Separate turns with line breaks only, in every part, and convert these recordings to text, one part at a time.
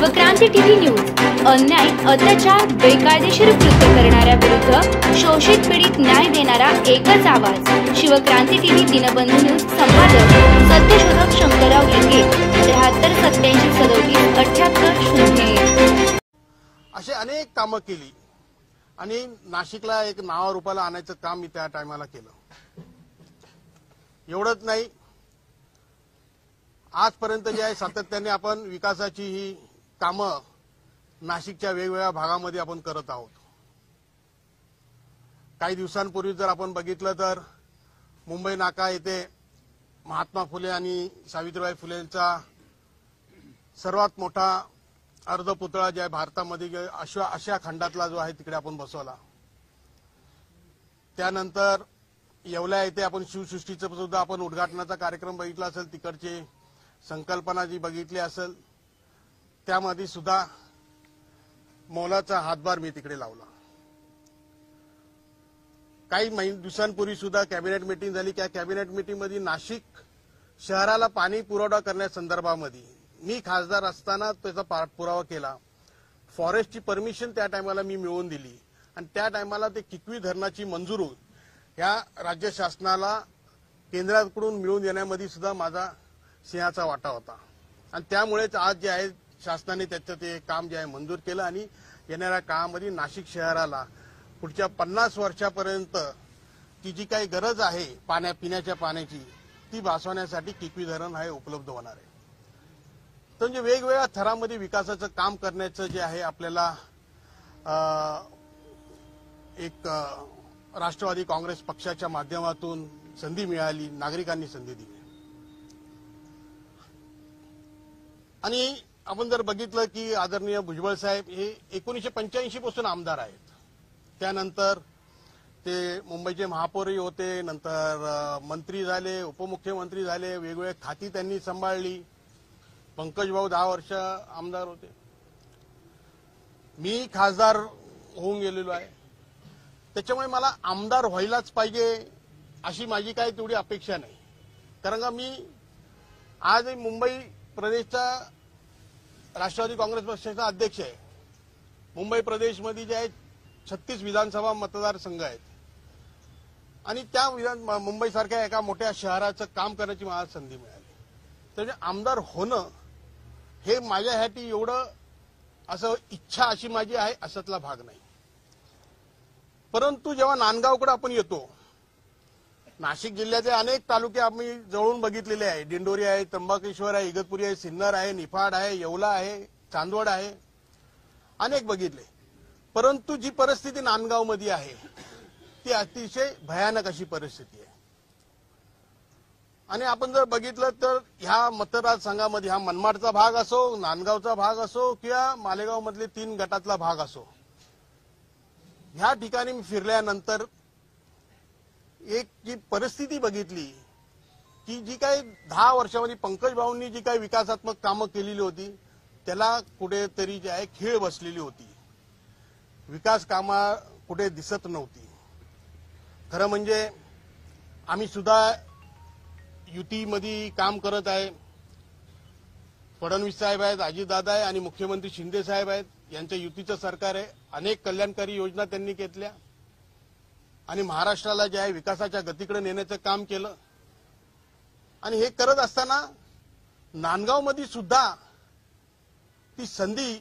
Shivkranti TV news अन्याय, अत्याचार, बेकायदेशीर कृत्य करणाऱ्या विरुद्ध शोषित पीडित न्याय देणारा एकच आवाज। शिवक्रांती टीव्ही दिनबंधू न्यूज संपादक सत्यशोधक शंकरराव लिंगे 73 87 37 78 0।
असे अनेक कामं केली आणि नाशिकला एक नावारूपाला आणायचं काम मी त्या टायमाला केलं। एवढंच नाही, आजपर्यंत जे आहे सातत्याने आपण विकासाची ही कामं नाशिकच्या वेगवेगळ्या भागामध्ये आपण करत आहोत। काही दिवसांपूर्वी जर आपण बघितलं तर मुंबई नाका येथे महात्मा फुले आणि सावित्रीबाई फुलेंचा सर्वात मोठा अर्धपुतळा जे आहे भारतामध्ये आशिया खंडातला जो आहे तिकडे आपण बसवला। त्यानंतर येवला येथे आपण शिवसृष्टीचं सुद्धा आपण उद्घाटनाचा कार्यक्रम बघितला असेल, तिकडची संकल्पना जी बघितली असेल त्यामध्ये सुद्धा मोलाचा हातभार मी तिकडे लावला। काही दिवसांपूर्वी सुद्धा कॅबिनेट मीटिंग झाली। त्या कॅबिनेट मीटिंग मध्ये नाशिक शहराला पाणी पुरवठा करण्यासंदर्भामध्ये मी खासदार असताना त्याचा पाठपुरावा केला। फॉरेस्टची परमिशन त्या टायमाला मी मिळवून दिली आणि त्या टायमाला ते किकवी धरणाची मंजुरी या राज्य शासनाला केंद्राकडून मिळवून देण्यामध्ये सुद्धा माझा सिंहाचा वाटा होता आणि त्यामुळेच आज जे आहे शासनाने त्याचं ते काम जे आहे मंजूर केलं आणि येणाऱ्या काळामध्ये नाशिक शहराला पुढच्या 50 वर्षापर्यंत ती जी काही गरज आहे पिण्याच्या पाण्याची ती भासवण्यासाठी किकवी धरण हे उपलब्ध होणार आहे। तर म्हणजे वेगवेगळ्या थरामध्ये विकासाचं काम करण्याचं जे आहे आपल्याला एक राष्ट्रवादी काँग्रेस पक्षाच्या माध्यमातून संधी मिळाली, नागरिकांनी संधी दिली। आणि आपण जर बघितलं की आदरणीय भुजबळ साहेब हे 1985 पासून आमदार आहेत। त्यानंतर ते मुंबईचे महापौरही होते, नंतर मंत्री झाले, उपमुख्यमंत्री झाले, वेगवेगळे खाती त्यांनी सांभाळली। पंकज भाऊ 10 वर्ष आमदार होते। मी खासदार होऊन गेलेलो आहे, त्याच्यामुळे मला आमदार व्हायलाच पाहिजे अशी माझी काही तेवढी अपेक्षा नाही। कारण का मी आज मुंबई प्रदेशचा राष्ट्रवादी काँग्रेस पक्षाचा अध्यक्ष आहे। मुंबई प्रदेशमध्ये जे आहे 36 विधानसभा मतदारसंघ आहेत आणि त्या मुंबईसारख्या एका मोठ्या शहराचं काम करण्याची मला संधी मिळाली। त्यामुळे आमदार होणं हे माझ्यासाठी एवढं असं इच्छा अशी माझी आहे अशातला भाग नाही। परंतु जेव्हा नांदगावकडे आपण येतो, नाशिक जिल्ह्याचे अनेक तालुके आम्ही जवळून बघितलेले आहे। दिंडोरी आहे, त्र्यंबकेश्वर आहे, इगतपुरी आहे, सिन्नर आहे, निफाड आहे, येवला आहे, चांदवड आहे, अनेक बघितले। परंतु जी परिस्थिती नांदगावमध्ये आहे ती अतिशय भयानक अशी परिस्थिती आहे। आणि आपण जर बघितलं तर ह्या मतदारसंघामध्ये हा मनमाडचा भाग असो, नांदगावचा भाग असो किंवा मालेगाव मधले 3 गटातला भाग असो, ह्या ठिकाणी मी फिरल्यानंतर एक जी परिस्थिती बघितली की जी काही 10 वर्षामध्ये पंकज भाऊंनी जी काही विकासात्मक कामं केलेली होती त्याला कुठेतरी जे आहे खीळ बसलेली होती। विकास कामं कुठे दिसत नव्हती। खरं म्हणजे आम्ही सुद्धा युतीमध्ये काम करत आहे। फडणवीस साहेब आहेत, अजितदादा आहे आणि मुख्यमंत्री शिंदे साहेब आहेत, यांच्या युतीचं सरकार आहे। अनेक कल्याणकारी योजना त्यांनी घेतल्या आणि महाराष्ट्राला जे आहे विकासाच्या गतीकडे नेण्याचं काम केलं। आणि हे करत असताना नांदगावमध्ये सुद्धा ती संधी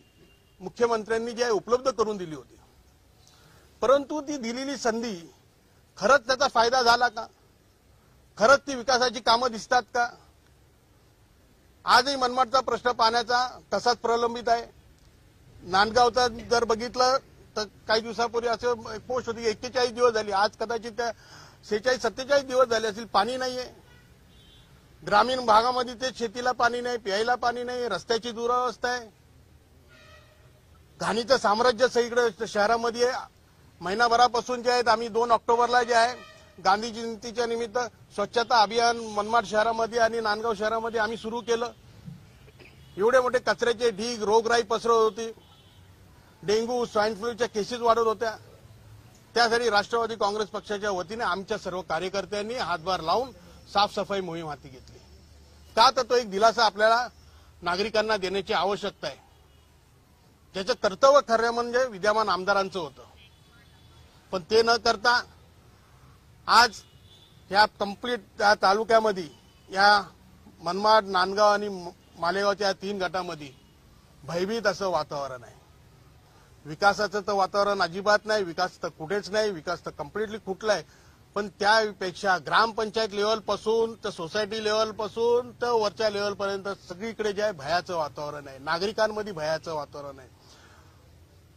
मुख्यमंत्र्यांनी जी आहे उपलब्ध करून दिली होती। परंतु ती दिलेली संधी खरंच त्याचा फायदा झाला का? खरंच ती विकासाची कामं दिसतात का? आजही मनमाडचा प्रश्न पाण्याचा तसाच प्रलंबित आहे। नांदगावचा जर बघितलं तर काही दिवसापूर्वी असं पोस्ट होती 41 दिवस झाली, आज कदाचित त्या 46-47 दिवस झाले असतील, पाणी नाहीये। ग्रामीण भागामध्ये ते शेतीला पाणी नाही, प्यायला पाणी नाही, रस्त्याची दुरावस्था आहे, घाणीचं साम्राज्य सगळीकडे शहरामध्ये। महिनाभरापासून जे आहेत आम्ही 2 ऑक्टोबरला जे आहे गांधी जयंतीच्या निमित्त स्वच्छता अभियान मनमाड शहरामध्ये आणि नांदगाव शहरामध्ये आम्ही सुरू केलं। एवढे मोठे कचऱ्याचे ढीग, रोगराई पसरत होती, डेंग्यू स्वाईन फ्लूच्या केसेस वाढत होत्या। त्यासाठी राष्ट्रवादी काँग्रेस पक्षाच्या वतीने आमच्या सर्व कार्यकर्त्यांनी हातभार लावून साफसफाई मोहीम हाती घेतली। का तर तो एक दिलासा आपल्याला नागरिकांना देण्याची आवश्यकता आहे। ज्याचं कर्तव्य खरं म्हणजे विद्यमान आमदारांचं होतं, पण ते न करता आज या कंप्लीट त्या तालुक्यामध्ये या मनमाड, नांदगाव आणि मालेगावच्या 3 गटामध्ये भयभीत असं वातावरण आहे. विकासाचं तर वातावरण अजिबात नाही, विकास तर कुठेच नाही, विकास तर कम्प्लिटली फुटलाय. पण त्यापेक्षा ग्रामपंचायत लेवलपासून तर सोसायटी लेवलपासून तर वरच्या लेवलपर्यंत सगळीकडे जे आहे भयाचं वातावरण आहे, नागरिकांमध्ये भयाचं वातावरण आहे.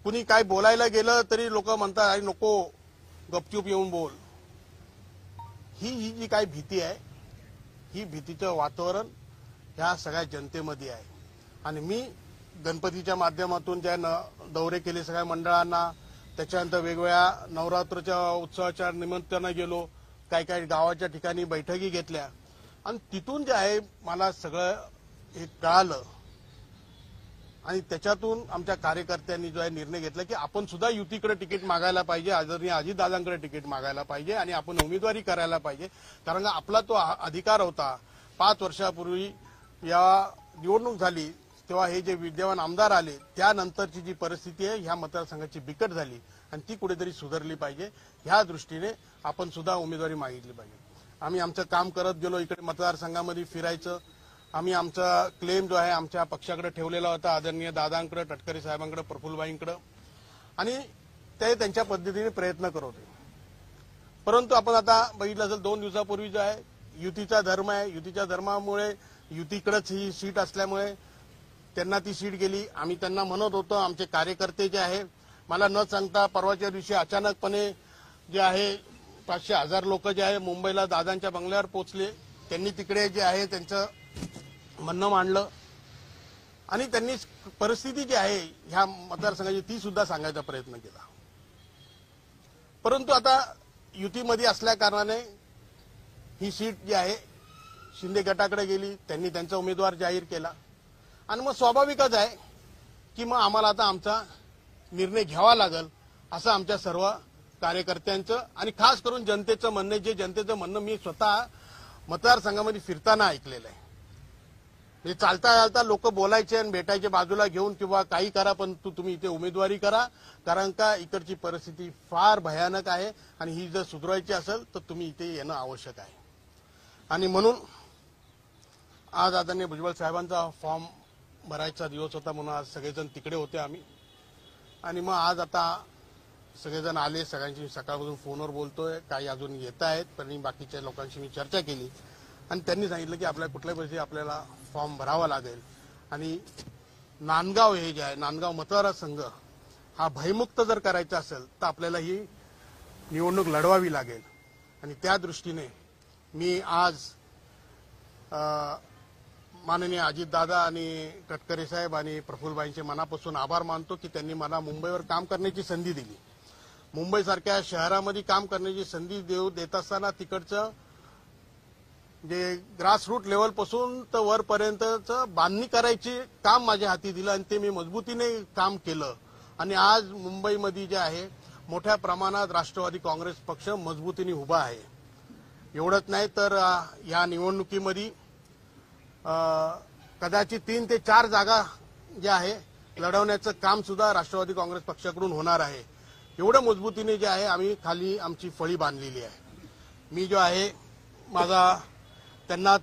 कुणी काय बोलायला गेलं तरी लोक म्हणतात अरे नको गपचूप येऊन बोल. ही जी काही भीती आहे, ही भीतीचं वातावरण ह्या सगळ्या जनतेमध्ये आहे. आणि मी गणपतीच्या माध्यमातून ज्या दौरे केले सगळ्या मंडळांना, त्याच्यानंतर वेगवेगळ्या नवरात्रच्या उत्सवाच्या निमित्तानं गेलो, काही काही गावाच्या ठिकाणी बैठकी घेतल्या आणि तिथून जे आहे मला सगळं हे कळालं. आणि त्याच्यातून आमच्या कार्यकर्त्यांनी जो आहे निर्णय घेतला की आपण सुद्धा युतीकडे तिकीट मागायला पाहिजे, आदरणीय अजितदादांकडे तिकीट मागायला पाहिजे आणि आपण उमेदवारी करायला पाहिजे. कारण आपला तो अधिकार होता. 5 वर्षापूर्वी या निवडणूक झाली तेव्हा हे जे विद्यमान आमदार आले त्यानंतरची जी परिस्थिती आहे ह्या मतदारसंघाची बिकट झाली आणि ती कुठेतरी सुधारली पाहिजे. ह्या दृष्टीने आपण सुद्धा उमेदवारी मागितली पाहिजे. आम्ही आमचं काम करत गेलो, इकडे मतदारसंघामध्ये फिरायचं. आम्ही आमचा क्लेम जो आहे आमच्या पक्षाकडे ठेवलेला होता, आदरणीय दादांकडे, टटकरे साहेबांकडे, प्रफुल्लबाईंकडे, आणि ते त्यांच्या पद्धतीने प्रयत्न करत होते. परंतु आपण आता बघितलं असेल 2 दिवसापूर्वी जो आहे युतीचा धर्म आहे, युतीच्या धर्मामुळे युतीकडेच ही सीट असल्यामुळे त्यांना ती सीट गेली. आम्ही त्यांना म्हणत होतो, आमचे कार्यकर्ते जे आहे मला न सांगता परवाच्या दिवशी अचानकपणे जे आहे 500,000 लोक जे आहे मुंबईला दादांच्या बंगल्यावर पोहोचले. त्यांनी तिकडे जे आहे त्यांचं म्हणणं मांडलं आणि त्यांनी परिस्थिती जी आहे ह्या मतदारसंघाची ती सुद्धा सांगायचा प्रयत्न केला. परंतु आता युतीमध्ये असल्या कारणाने ही सीट जी आहे शिंदे गटाकडे गेली. त्यांनी त्यांचा उमेदवार जाहीर केला आणि मग स्वाभाविकच आहे की मग आम्हाला आता आमचा निर्णय घ्यावा लागेल असं आमच्या सर्व कार्यकर्त्यांचं आणि खास करून जनतेचं म्हणणं, जे जनतेचं म्हणणं मी स्वतः मतदारसंघामध्ये फिरताना ऐकलेलं आहे. म्हणजे चालता चालता लोक बोलायचे आणि भेटायचे बाजूला घेऊन किंवा काही करा पण तुम्ही इथे उमेदवारी करा, कारण का इकडची परिस्थिती फार भयानक आहे आणि ही जर सुधारायची असेल तर तुम्ही इथे येणं आवश्यक आहे. आणि म्हणून आज आदरणीय भुजबळ साहेबांचा फॉर्म भरायचा दिवस होता म्हणून आज सगळेजण तिकडे होते आम्ही. आणि मग आज आता सगळेजण आले, सगळ्यांशी सकाळपासून फोनवर बोलतोय, काही अजून येत आहेत पण बाकीच्या लोकांशी मी चर्चा केली आणि त्यांनी सांगितलं की आपल्या कुठल्याही परिस्थितीत आपल्याला फॉर्म भरावा लागेल आणि नांदगाव हे जे आहे नांदगाव मतदारसंघ हा भयमुक्त जर करायचा असेल तर आपल्याला ही निवडणूक लढवावी लागेल. आणि त्या दृष्टीने मी आज माननीय अजितदादा आणि टटकरे साहेब आणि प्रफुल्लबाईंचे मनापासून आभार मानतो की त्यांनी मला मुंबईवर काम करण्याची संधी दिली. मुंबईसारख्या शहरामध्ये काम करण्याची संधी देत असताना तिकडचं जे ग्रासरूट लेवलपासून तर वरपर्यंतचं बांधणी करायची काम माझ्या हाती दिलं आणि ते मी मजबूतीने काम केलं. आणि आज मुंबईमध्ये जे आहे मोठ्या प्रमाणात राष्ट्रवादी काँग्रेस पक्ष मजबूतीने उभा आहे. एवढंच नाही तर या निवडणुकीमध्ये कदाचित 3 ते 4 जागा ज्या आहे लढवण्याचं काम सुद्धा राष्ट्रवादी काँग्रेस पक्षाकडून होणार आहे. एवढं मजबूतीने जे आहे आम्ही खाली आमची फळी बांधलेली आहे. मी जो आहे माझा त्यांना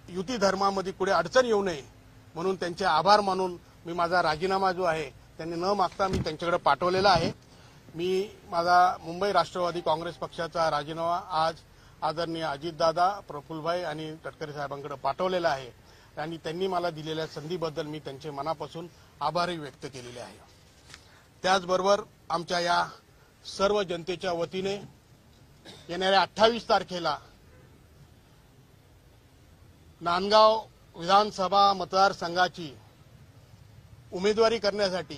युती धर्मामध्ये पुढे अडचण येऊ नये म्हणून त्यांचे आभार मानून मी माझा राजीनामा जो आहे त्यांनी न मागता मी त्यांच्याकडे पाठवलेला आहे. मी माझा मुंबई राष्ट्रवादी काँग्रेस पक्षाचा राजीनामा आज आदरणीय अजितदादा, प्रफुल्लभाई आणि टटकरे साहेबांकडे पाठवलेला आहे आणि त्यांनी मला दिलेल्या संधीबद्दल मी त्यांचे मनापासून आभारही व्यक्त केलेले आहे. त्याचबरोबर आमच्या या सर्व जनतेच्या वतीने येणाऱ्या 28 तारखेला नांदगाव विधानसभा मतदारसंघाची उमेदवारी करण्यासाठी,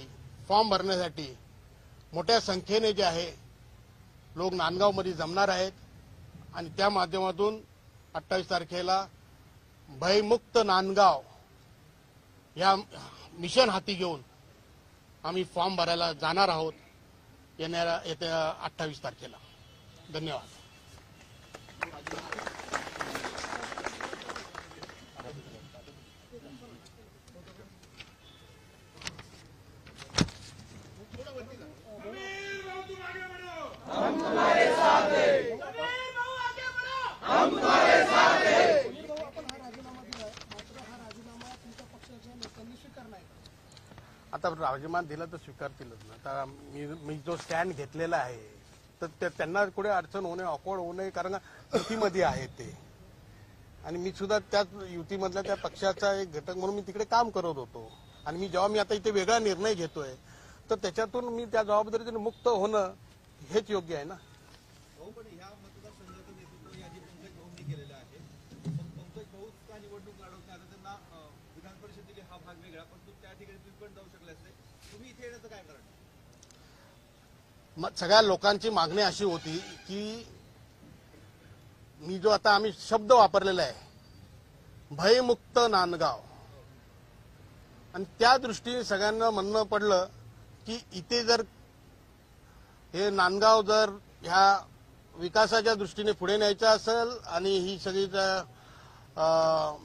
फॉर्म भरण्यासाठी मोठ्या संख्येने जे आहे लोक नांदगावमध्ये जमणार आहेत आणि त्या माध्यमातून 28 तारखेला भयमुक्त नांदगाव या मिशन हाती घेऊन आम्ही फॉर्म भरायला जाणार आहोत येत्या 28 तारखेला. धन्यवाद. आता राजमान दिला तर स्वीकारतीलच ना. आता मी जो स्टँड घेतलेला आहे तर त्यांना कुठे अडचण होणे, ऑकवर्ड होणे, कारण युतीमध्ये आहे ते, आणि मी सुद्धा त्याच युतीमधल्या त्या पक्षाचा एक घटक म्हणून मी तिकडे काम करत होतो. आणि जेव्हा मी आता इथे वेगळा निर्णय घेतोय तर त्याच्यातून मी त्या जबाबदारीतून मुक्त होणं हेच योग्य आहे ना.
पण ह्या मतदारसंघाचं नेतृत्व यादी पंकज भाऊंनी केलेलं आहे. पण पंकज भाऊच का निवडणूक लढवत नाही? आता त्यांना विधान परिषद दिली हा भाग वेगळा, पण त्या ठिकाणी तुम्ही पण जाऊ शकले असते. तुम्ही इथे येण्याचं काय कारण?
सगळ्या लोकांची मागणी अशी होती की मी जो आता आम्ही शब्द वापरलेला आहे भयमुक्त नांदगाव, आणि त्या दृष्टीने सगळ्यांना म्हणणं पडलं की इथे जर हे नांदगाव जर ह्या विकासाच्या दृष्टीने पुढे न्यायचं असेल आणि ही सगळी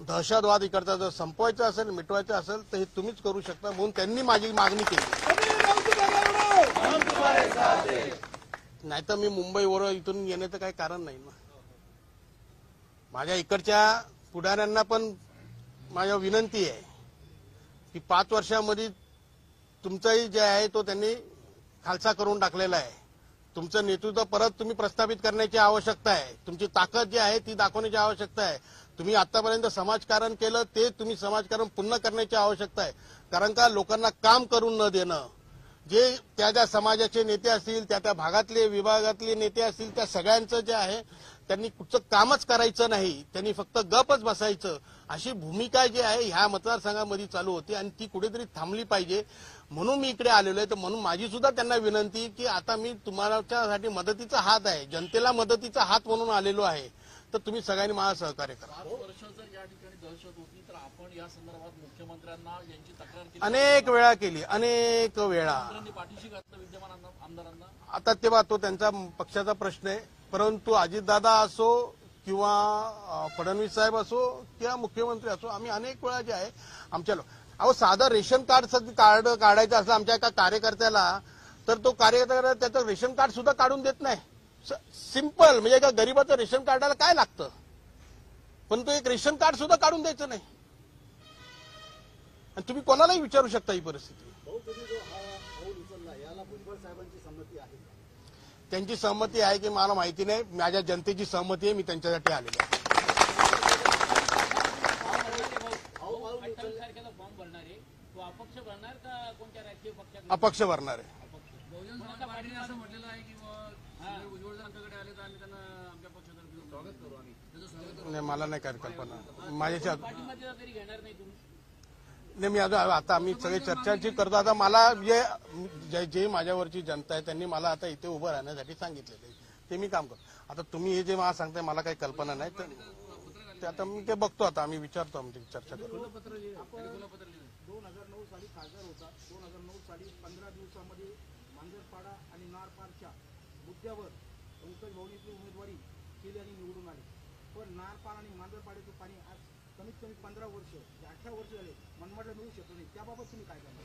दहशतवाद इकडचा जर संपवायचा असेल, मिटवायचं असेल, तर हे तुम्हीच करू शकता, म्हणून त्यांनी माझी मागणी केली. नाहीतर मी मुंबईवर इथून येण्याचं काही कारण नाही ना. माझ्या इकडच्या पुढाऱ्यांना पण माझ्या विनंती आहे की 5 वर्षामध्ये तुमचाही जे आहे तो त्यांनी खालसा करून टाकलेला आहे. तुमचं नेतृत्व परत तुम्ही प्रस्थापित करण्याची आवश्यकता आहे. तुमची ताकद जी आहे ती दाखवण्याची आवश्यकता आहे. तुम्ही आतापर्यंत समाजकारण केलं ते तुम्ही समाजकारण पुन्हा करण्याची आवश्यकता आहे. कारण का लोकांना काम करून न देणं, जे त्या समाजाचे नेते असतील, त्या भागातले विभागातले नेते असतील, त्या सगळ्यांचं जे आहे त्यांनी कुठचं कामच करायचं नाही, त्यांनी फक्त गपच बसायचं, अशी भूमिका जी आहे ह्या मतदारसंघामध्ये चालू होती आणि ती कुठेतरी थांबली पाहिजे. म्हणून मी इकडे आलेलो आहे. तर म्हणून माझी सुद्धा त्यांना विनंती की आता मी तुम्हालासाठी मदतीचा हात आहे, जनतेला मदतीचा हात म्हणून आलेलो आहे, तर तुम्ही सगळ्यांनी मला सहकार्य करा.
5 वर्ष जर या ठिकाणी दहशत होती तर आपण या संदर्भात मुख्यमंत्र्यांना यांची तक्रार केली,
अनेक वेळा केली, अनेक वेळा.
पाठीशी घातलं विद्यमान आमदारांना.
आता तेव्हा तो त्यांचा पक्षाचा प्रश्न आहे, परंतु अजितदादा असो किंवा फडणवीस साहेब असो किंवा मुख्यमंत्री असो, आम्ही अनेक वेळा जे आहे आमच्या साधं रेशन कार्ड काढायचं असलं आमच्या एका कार्यकर्त्याला, तर तो कार्यकर्ता त्याचं रेशन कार्ड सुद्धा काढून देत नाही. सिंपल, म्हणजे एका गरीबाचं रेशन कार्डाला काय लागतं, पण तो एक रेशन कार्ड सुद्धा काढून द्यायचं नाही. आणि तुम्ही कोणालाही विचारू शकता ही परिस्थिती. त्यांची सहमती आहे की मला माहिती नाही, माझ्या जनतेची सहमती आहे, मी त्यांच्यासाठी आलेलो आहे. अपक्ष भरणार आहे.
असं म्हटलेलं आहे की उज्ज्वल आमच्याकडे आले तर आम्ही त्यांना आमच्या पक्षातर्फे स्वागत करू. आम्ही त्याचं स्वागत
नाही, मला नाही काय कल्पना माझ्याच्या
तरी घेणार नाही तुम्ही.
नाही, मी आता आम्ही सगळे चर्चाची करतो. आता मला जे माझ्यावरची जनता आहे त्यांनी मला आता इथे उभं राहण्यासाठी सांगितलेलं आहे, ते मी काम करतो. आता तुम्ही हे जे मला सांगताय मला काही कल्पना नाही, तर ते आता मी ते बघतो. आता आम्ही विचारतो, आमची चर्चा करू.
2009 साली खासदार होता. 2009 साली 15 दिवसामध्ये मांजरपाडा आणि नारपारच्या मुद्द्यावर पंकज भाऊंनी उमेदवारी केली आणि निवडून आले. पण नारपार आणि मांजरपाड्याचं पाणी आज कमीत कमी 15 वर्ष 18 वर्ष झाले मनमाडला मिळू शकत नाही. त्याबाबत तुम्ही काय करणार?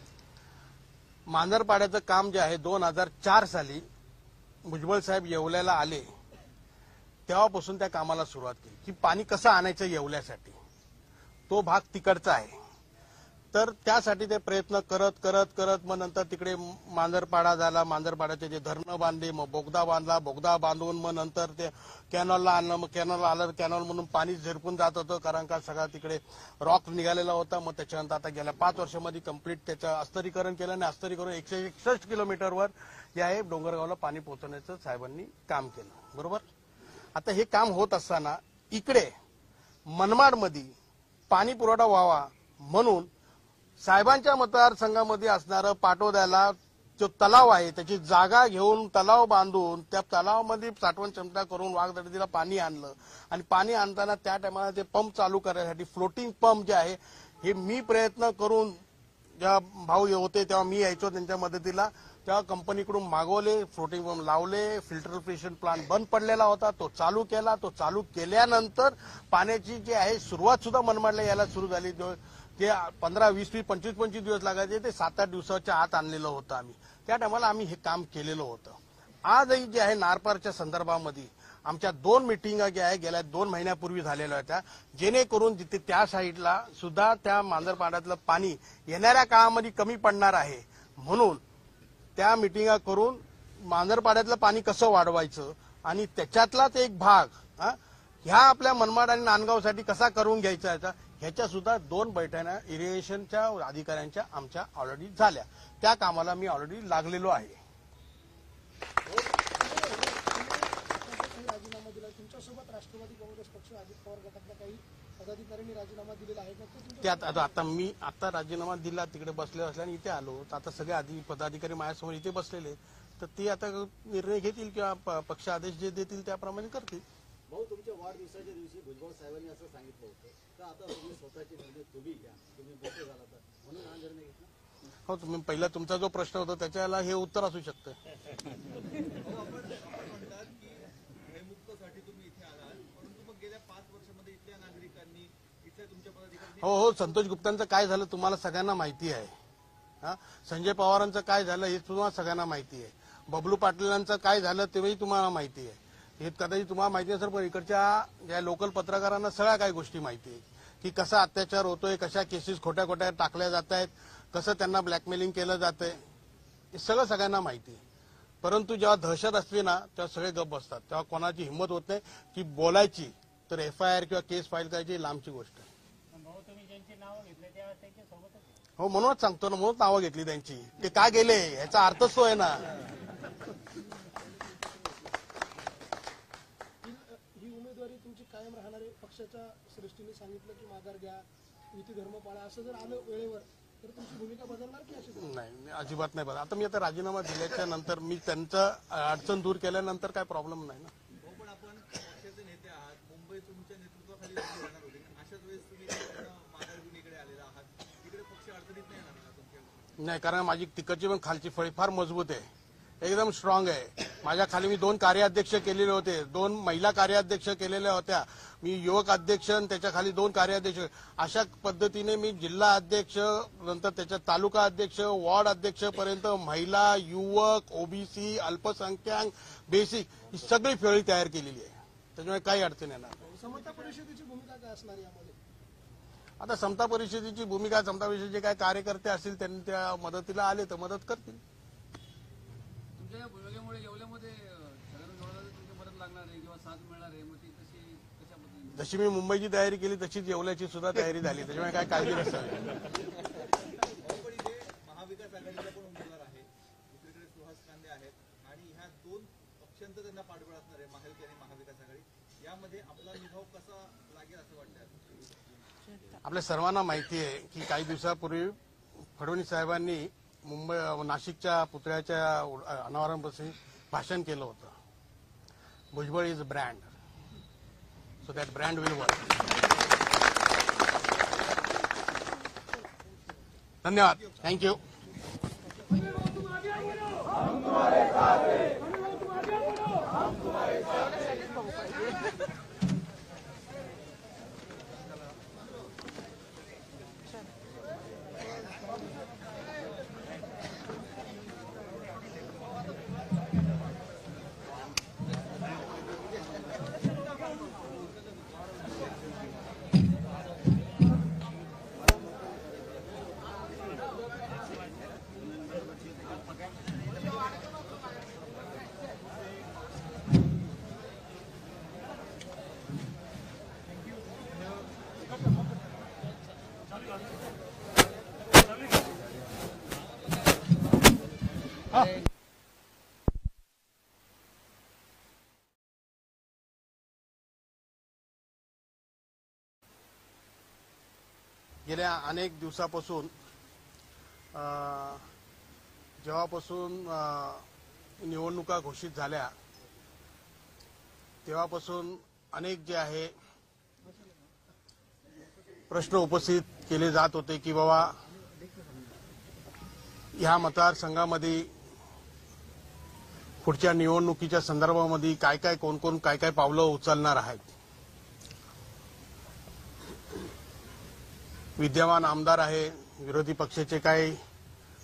मांजरपाड्याचं काम जे आहे 2004 साली भुजबळ साहेब येवल्याला आले तेव्हापासून त्या कामाला सुरुवात केली की पाणी कसं आणायचं येवल्यासाठी. तो भाग तिकडचा आहे, तर त्यासाठी ते प्रयत्न करत करत करत मग नंतर तिकडे मांजरपाडा झाला. मांजरपाड्याचे जे धरणं बांधले, मग बोगदा बांधला, बोगदा बांधून मग नंतर ते कॅनॉलला आणलं. मग कॅनॉल आलं, कॅनॉल म्हणून पाणी झिरपून जात होतं, कारण का सगळा तिकडे रॉक निघालेला होता. मग त्याच्यानंतर आता गेल्या 5 वर्षामध्ये कंप्लीट त्याचं अस्तरीकरण केलं आणि अस्तरीकरण 161 किलोमीटरवर जे आहे डोंगरगावला पाणी पोहोचवण्याचं साहेबांनी काम केलं. बरोबर. आता हे काम होत असताना इकडे मनमाडमध्ये पाणी पुरवठा व्हावा म्हणून साहेबांच्या मतदारसंघामध्ये असणारं पाटोद्याला जो तलाव आहे त्याची जागा घेऊन तलाव बांधून त्या तलावामध्ये साठवण क्षमता करून वाघदडीला पाणी आणलं. आणि पाणी आणताना त्या टायमाला ते पंप चालू करण्यासाठी फ्लोटिंग पंप जे आहे हे मी प्रयत्न करून, जेव्हा भाऊ होते तेव्हा मी यायचो त्यांच्या मदतीला, तेव्हा कंपनीकडून मागवले, फ्लोटिंग पंप लावले. फिल्टरेशन प्लांट बंद पडलेला होता, तो चालू केला. तो चालू केल्यानंतर पाण्याची जी आहे सुरुवात सुद्धा मनमाडला यायला सुरू झाली. ते 15, 20, 25 दिवस लागायचे, ते 7-8 दिवसाच्या आत आणलेलं होतं आम्ही. त्या टायमाला आम्ही हे काम केलेलं होतं. आजही जे आहे नारपारच्या संदर्भामध्ये आमच्या 2 मिटिंगा ज्या आहे गेल्या 2 महिन्यापूर्वी झालेल्या होत्या, जेणेकरून जिथे त्या साईडला सुद्धा त्या मांजरपाड्यातलं पाणी येणाऱ्या काळामध्ये कमी पडणार आहे, म्हणून त्या मिटिंगा करून मांजरपाड्यातलं पाणी कसं वाढवायचं आणि त्याच्यातलाच एक भाग ह्या आपल्या मनमाड आणि नांदगावसाठी कसा करून घ्यायचा ह्याच्या सुद्धा 2 बैठका इरिगेशनच्या अधिकाऱ्यांच्या आमच्या ऑलरेडी झाल्या. त्या कामाला मी ऑलरेडी लागलेलो आहे.
राजीनामा दिला तुमच्यासोबत राष्ट्रवादी काँग्रेस पक्ष अजित पवार गटातल्या काही पदाधिकाऱ्यांनी राजीनामा दिलेला आहे का?
त्यात आता मी राजीनामा दिला, तिकडे बसले असल्याने इथे आलो. आता सगळे आधी पदाधिकारी माझ्यासमोर इथे बसलेले, तर ते आता निर्णय घेतील किंवा पक्ष आदेश जे देतील त्याप्रमाणे करतील.
भाऊ, तुमच्या वाढदिवसाच्या दिवशी भुजबळ साहेबांनी असं सांगितलं होतं का आता तुम्ही स्वतःचे निर्णय तुम्ही घ्या, तुम्ही मोठे झाला तर, म्हणून हा निर्णय घेतला.
हो, तुम्ही पहिला तुमचा जो प्रश्न होता त्याच्याला हे उत्तर असू शकतं. हो, संतोष गुप्तांचं काय झालं तुम्हाला सगळ्यांना माहिती आहे. संजय पवारांचं काय झालं हे तुम्हाला सगळ्यांना माहिती आहे. बबलू पाटीलांचं काय झालं तेही तुम्हाला माहिती आहे. हे कदाचित तुम्हाला माहिती असेल, पण इकडच्या ज्या लोकल पत्रकारांना सगळ्या काही गोष्टी माहिती आहे की कसा अत्याचार होतोय, कशा केसेस खोट्या खोट्या टाकल्या जात आहेत, कसं त्यांना ब्लॅकमेलिंग केलं जातंय, हे सगळं सगळ्यांना माहिती आहे. परंतु जेव्हा दहशत असते ना तेव्हा सगळे गप्प बसतात, तेव्हा कोणाची हिंमत होत नाही की बोलायची, तर FIR किंवा केस फाईल करायची लांबची गोष्ट आहे. हो, म्हणूनच सांगतो ना, म्हणून नावं घेतली त्यांची. ते का गेले याचा अर्थच तो आहे ना.
ही उमेदवारी तुमची कायम राहणार आहे. पक्षाच्या श्रेष्ठीने सांगितलं की माघार घ्या, युती धर्म पाळा, असं जर आलं वेळेवर तर तुमची भूमिका बदलणार की अशी?
नाही, अजिबात नाही बदल. आता मी राजीनामा दिल्याच्या नंतर मी त्यांचं अडचण दूर केल्यानंतर काय प्रॉब्लेम नाही ना.
पण आपण पक्षाचे नेते आहात, मुंबई तुमच्या नेतृत्वाखाली राहणार होते, अशाच वेळेस तुम्ही माघार घेऊन इकडे आलेला आहात, इकडे पक्ष अडचणीत नाही राहणार तुमच्या?
नाही, कारण माझी तिकडची पण खालची फळी फार मजबूत आहे, एकदम स्ट्रॉंग आहे. माझ्या खाली मी 2 कार्याध्यक्ष केलेले होते, 2 महिला कार्याध्यक्ष केलेल्या होत्या, मी युवक अध्यक्ष आणि त्याच्या खाली 2 कार्याध्यक्ष. अशा पद्धतीने मी जिल्हा अध्यक्ष, नंतर त्याच्या तालुका अध्यक्ष, वॉर्ड अध्यक्ष पर्यंत महिला, युवक, OBC, अल्पसंख्याक, बेसिक ही सगळी फेळी तयार केलेली आहे. त्याच्यामुळे काही अडचण येणार नाही.
समता परिषदेची भूमिका काय असणार यामध्ये?
आता समता परिषदेची भूमिका, समता परिषदेचे काय कार्यकर्ते असतील त्यांनी त्या मदतीला आले तर मदत करतील.
तुमच्या या भूमिकेमुळे येवल्यामध्ये साधारण तुमची मदत लागणार आहे किंवा साथ मिळणार आहे, मग ती कशा पद्धतीने?
जशी मी मुंबईची तयारी केली तशीच येवल्याची सुद्धा तयारी झाली, त्याच्यामुळे काय काळजी नसावी.
पण इथे महाविकास आघाडीचा पण उमेदवार आहे, दुसरीकडे सुहास कांदे आहेत, आणि ह्या 2 पक्षांचं त्यांना पाठबळ असणार आहे, महायुती आणि महाविकास आघाडी. यामध्ये आपला निभाव कसा लागेल असं वाटतं?
आपल्या सर्वांना माहिती आहे की काही दिवसापूर्वी फडणवीस साहेबांनी नाशिकच्या पुतळ्याच्या अनावरणापासून भाषण केलं होतं, Bhujbal is a brand, so that brand will work. धन्यवाद, थँक्यू. गेल्या अनेक दिवसापासून जेव्हापासून निवडणुका घोषित झाल्या तेव्हापासून अनेक जे आहे प्रश्न उपस्थित केले जात होते की बाबा ह्या मतदारसंघामध्ये पुढच्या निवडणुकीच्या संदर्भामध्ये काय काय कोण काय काय पावलं उचलणार आहेत. विद्यमान आमदार आहे, विरोधी पक्षाचे काही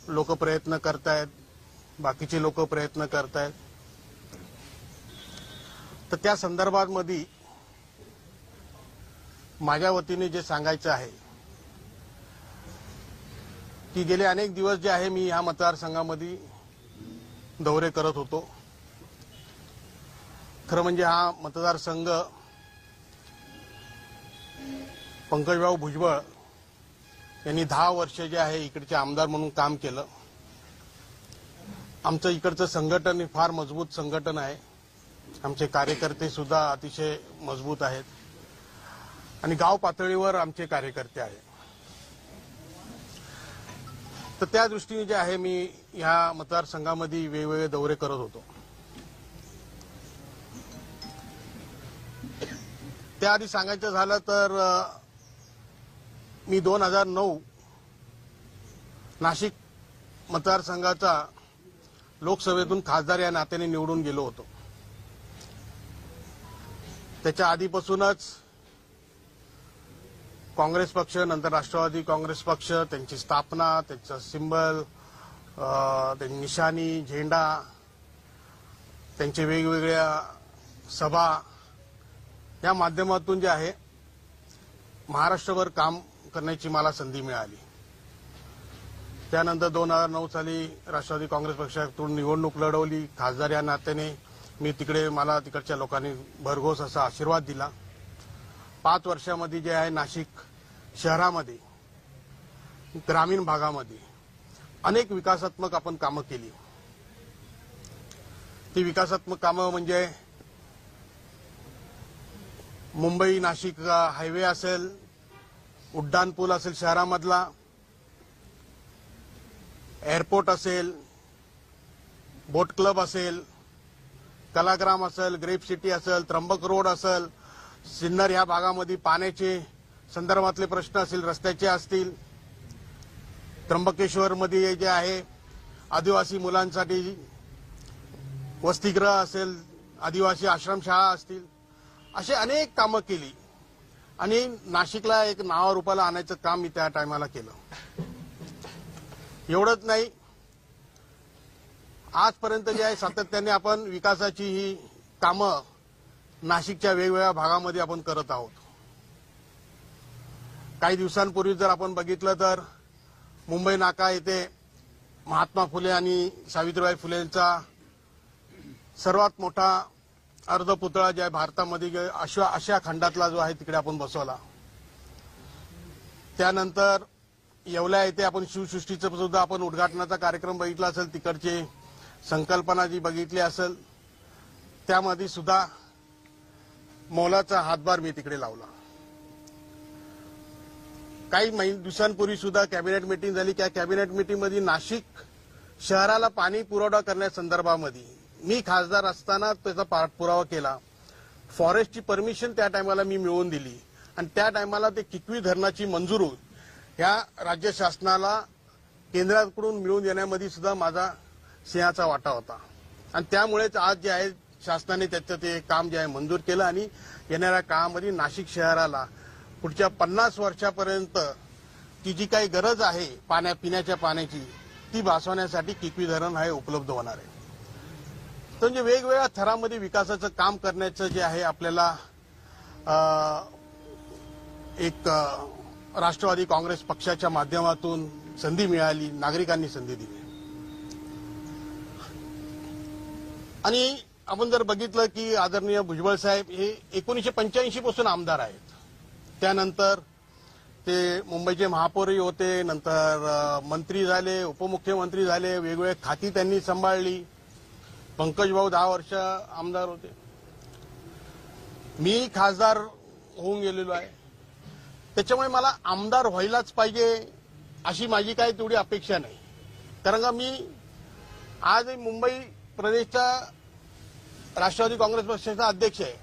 लोक प्रयत्न करतायत, बाकीचे लोक प्रयत्न करतायत. तर त्या संदर्भात मध्ये माझ्या वतीने जे सांगायचं आहे की गेले अनेक दिवस जे आहे मी ह्या मतदारसंघामध्ये दौरे करत होतो. खरं म्हणजे हा मतदारसंघ पंकजभाऊ भुजबळ यांनी 10 वर्ष जे आहे इकडचे आमदार म्हणून काम केलं. आमचं इकडचं संघटन हे फार मजबूत संघटन आहे. आमचे कार्यकर्ते सुद्धा अतिशय मजबूत आहेत आणि गाव पातळीवर आमचे कार्यकर्ते आहेत. तर त्या दृष्टीने जे आहे मी ह्या मतदारसंघामध्ये वेगवेगळे दौरे करत होतो. त्याआधी सांगायचं झालं तर मी 2009 नाशिक मतदारसंघाचा लोकसभेतून खासदार या नात्याने निवडून गेलो होतो. त्याच्या आधीपासूनच काँग्रेस पक्ष, नंतर राष्ट्रवादी काँग्रेस पक्ष, त्यांची स्थापना, त्यांचं सिंबल, त्यांची निशाणी, झेंडा, त्यांचे वेगवेगळ्या सभा या माध्यमातून जे आहे महाराष्ट्रभर काम करण्याची मला संधी मिळाली. त्यानंतर 2009 साली राष्ट्रवादी काँग्रेस पक्षातून निवडणूक लढवली. खासदार या नात्याने मी तिकडे मला तिकडच्या लोकांनी भरघोस असा आशीर्वाद दिला. 5 वर्षामध्ये जे आहे नाशिक शहरामध्ये, ग्रामीण भागामध्ये अनेक विकासात्मक आपण कामं केली. ती विकासात्मक कामं म्हणजे मुंबई नाशिक हायवे असेल, उड्डाणपूल असेल शहरामधला, एअरपोर्ट असेल, बोट क्लब असेल, कलाग्राम असेल, ग्रेप सिटी असेल, त्र्यंबक रोड असेल, सिन्नर ह्या भागामध्ये पाण्याचे संदर्भातले प्रश्न असतील, रस्त्याचे असतील, त्र्यंबकेश्वरमध्ये जे आहे आदिवासी मुलांसाठी वसतिगृह असेल, आदिवासी आश्रमशाळा असतील, असे अनेक कामं केली आणि नाशिकला एक नावारूपाला आणायचं काम मी त्या टायमाला केलं. एवढंच नाही, आजपर्यंत जे आहे सातत्याने आपण विकासाची ही कामं नाशिकच्या वेगवेगळ्या भागामध्ये आपण करत आहोत. काही दिवसांपूर्वी जर आपण बघितलं तर मुंबई नाका येथे महात्मा फुले आणि सावित्रीबाई फुलेंचा सर्वात मोठा अर्धपुतळा जे आहे भारतामध्ये आशिया खंडातला जो आहे तिकडे आपण बसवला. त्यानंतर येवला येथे आपण शिवसृष्टीचं सुद्धा आपण उद्घाटनाचा कार्यक्रम बघितला असेल, तिकडची संकल्पना जी बघितली असेल, त्यामध्ये सुद्धा मोलाचा हातभार मी तिकडे लावला. काही दिवसांपूर्वी सुद्धा कॅबिनेट मीटिंग झाली. त्या कॅबिनेट मीटिंगमध्ये नाशिक शहराला पाणी पुरवठा करण्यासंदर्भामध्ये मी खासदार असताना त्याचा पाठपुरावा केला. फॉरेस्टची परमिशन त्या टायमाला मी मिळवून दिली आणि त्या टायमाला ते किकवी धरणाची मंजुरी ह्या राज्य शासनाला केंद्राकडून मिळवून देण्यामध्ये सुद्धा माझा सिंहाचा वाटा होता आणि त्यामुळेच आज जे आहे शासनाने त्याचं ते काम जे आहे मंजूर केलं आणि येणाऱ्या काळामध्ये नाशिक शहराला पुढच्या 50 वर्षापर्यंत ती जी काही गरज आहे पिण्याच्या पाण्याची ती भासवण्यासाठी किकवी धरण हे उपलब्ध होणार आहे. तर म्हणजे वेगवेगळ्या थरामध्ये विकासाचं काम करण्याचं जे आहे आपल्याला एक राष्ट्रवादी काँग्रेस पक्षाच्या माध्यमातून संधी मिळाली, नागरिकांनी संधी दिली. आणि आपण जर बघितलं की आदरणीय भुजबळ साहेब हे 1985 पासून आमदार आहेत. त्यानंतर ते मुंबईचे महापौरही होते, नंतर मंत्री झाले, उपमुख्यमंत्री झाले, वेगवेगळे खाती त्यांनी सांभाळली. पंकजभाऊ 10 वर्ष आमदार होते. मी खासदार होऊन गेलेलो आहे. त्याच्यामुळे मला आमदार व्हायलाच पाहिजे अशी माझी काही तेवढी अपेक्षा नाही. कारण का मी आज मुंबई प्रदेशचा राष्ट्रवादी काँग्रेस पक्षाचा अध्यक्ष आहे.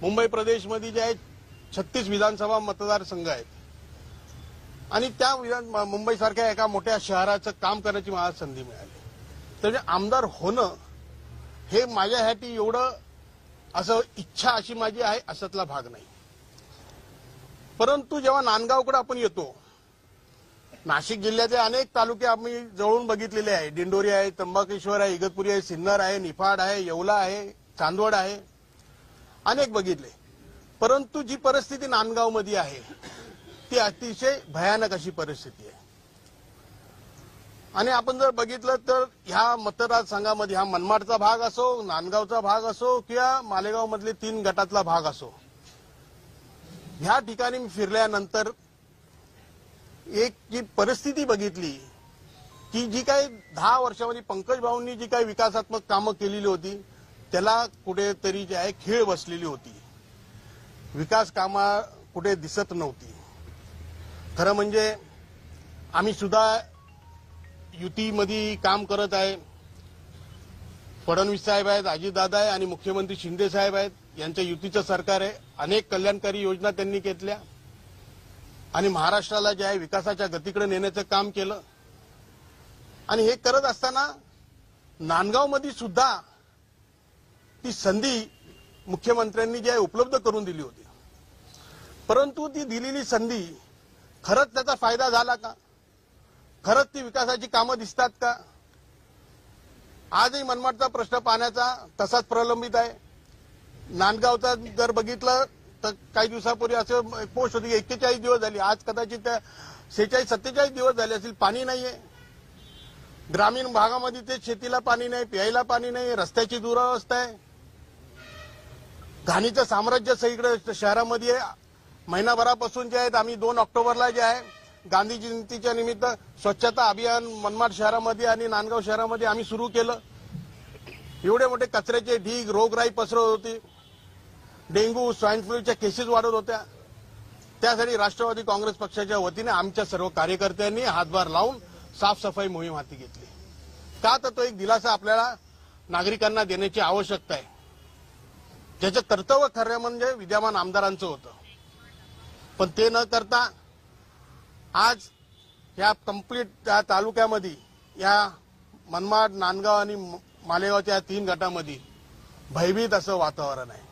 मुंबई प्रदेशमध्ये जे आहे 36 विधानसभा मतदारसंघ आहेत आणि त्या मुंबईसारख्या एका मोठ्या शहराचं काम करण्याची मला संधी मिळाली. त्यामुळे आमदार होणं हे माझ्यासाठी एवढं असं इच्छा अशी माझी आहे अशातला भाग नाही. परंतु जेव्हा नांदगावकडे आपण येतो, नाशिक जिल्ह्याचे अनेक तालुके आम्ही जवळून बघितलेले आहे. दिंडोरी आहे, त्र्यंबकेश्वर आहे, इगतपुरी आहे, सिन्नर आहे, निफाड आहे, येवला आहे, चांदवड आहे. अनेक बघितले, परंतु जी परिस्थिती नांदगावमध्ये आहे ती अतिशय भयानक अशी परिस्थिती आहे. आणि आपण जर बघितलं तर ह्या मतदारसंघामध्ये हा मनमाडचा भाग असो, नांदगावचा भाग असो किंवा मालेगाव मधले 3 गटातला भाग असो, ह्या ठिकाणी मी फिरल्यानंतर एक जी परिस्थिती बघितली की जी काही 10 वर्षामध्ये पंकज भाऊंनी जी काही विकासात्मक कामं केलेली होती त्याला कुठेतरी जे आहे खीळ बसलेली होती. विकास कामा कुठे दिसत नव्हती. खरं म्हणजे आम्ही सुद्धा युतीमध्ये काम करत आहे. फडणवीस साहेब आहेत, अजितदादा आहे आणि मुख्यमंत्री शिंदे साहेब आहेत. यांच्या युतीचं सरकार आहे. अनेक कल्याणकारी योजना त्यांनी घेतल्या आणि महाराष्ट्राला जे आहे विकासाच्या गतीकडे नेण्याचं काम केलं. आणि हे करत असताना नांदगावमध्ये सुद्धा ती संधी मुख्यमंत्र्यांनी जी आहे उपलब्ध करून दिली होती. परंतु ती दिलेली संधी खरंच त्याचा फायदा झाला का? खरंच ती विकासाची कामं दिसतात का? आजही मनमाडचा प्रश्न पाण्याचा तसाच प्रलंबित आहे. नांदगावचा जर बघितलं तर काही दिवसापूर्वी असं पोस्ट होती 41 दिवस झाली. आज कदाचित 46-47 दिवस झाले असतील, पाणी नाहीये. ग्रामीण भागामध्ये ते शेतीला पाणी नाही, प्यायला पाणी नाही, रस्त्याची दुरावस्था आहे. घाणीचं साम्राज्य सगळीकडे शहरामध्ये आहे. महिनाभरापासून जे आहेत आम्ही 2 ऑक्टोबरला जे आहे गांधी जयंतीच्या निमित्त स्वच्छता अभियान मनमाड शहरामध्ये आणि नांदगाव शहरामध्ये आम्ही सुरू केलं. एवढे मोठे कचऱ्याचे ढीग, रोगराई पसरत होती, डेंग्यू स्वाईन फ्लूच्या केसेस वाढत होत्या. त्यासाठी राष्ट्रवादी काँग्रेस पक्षाच्या वतीने आमच्या सर्व कार्यकर्त्यांनी हातभार लावून साफसफाई मोहीम हाती घेतली. का तर तो एक दिलासा आपल्याला नागरिकांना देण्याची आवश्यकता आहे. ज्याचं कर्तव्य खरं म्हणजे विद्यमान आमदारांचं होतं, पण ते न करता आज या कंप्लीट त्या तालुक्यामध्ये या मनमाड, नांदगाव आणि मालेगावच्या 3 गटामध्ये भयभीत असं वातावरण आहे.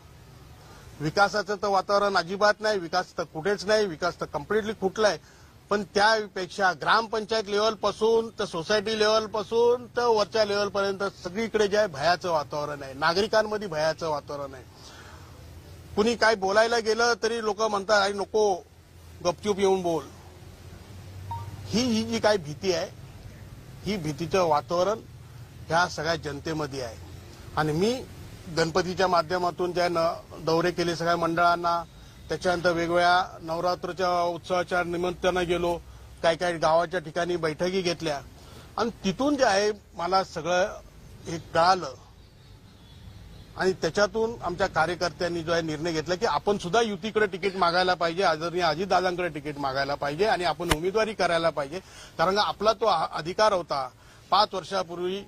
विकासाचं तर वातावरण अजिबात नाही. विकास तर कुठेच नाही. विकास तर कम्प्लिटली फुटलाय. पण त्यापेक्षा ग्रामपंचायत लेवलपासून तर सोसायटी लेवलपासून तर वरच्या लेवलपर्यंत सगळीकडे जे आहे भयाचं वातावरण आहे. नागरिकांमध्ये भयाचं वातावरण आहे. कुणी काय बोलायला गेलं तरी लोक म्हणतात आई नको, गपचूप येऊन बोल. ही जी काही भीती आहे, ही भीतीचं वातावरण ह्या सगळ्या जनतेमध्ये आहे. आणि मी गणपतीच्या माध्यमातून ज्या दौरे केले सगळ्या मंडळांना, त्याच्यानंतर वेगवेगळ्या नवरात्रच्या उत्सवाच्या निमित्तानं गेलो, काही गावाच्या ठिकाणी बैठकी घेतल्या आणि तिथून जे आहे मला सगळं हे कळालं. आणि त्याच्यातून आमच्या कार्यकर्त्यांनी जो आहे निर्णय घेतला की आपण सुद्धा युतीकडे तिकीट मागायला पाहिजे, आदरणीय अजितदादांकडे तिकीट मागायला पाहिजे आणि आपण उमेदवारी करायला पाहिजे. कारण का आपला तो अधिकार होता. 5 वर्षापूर्वी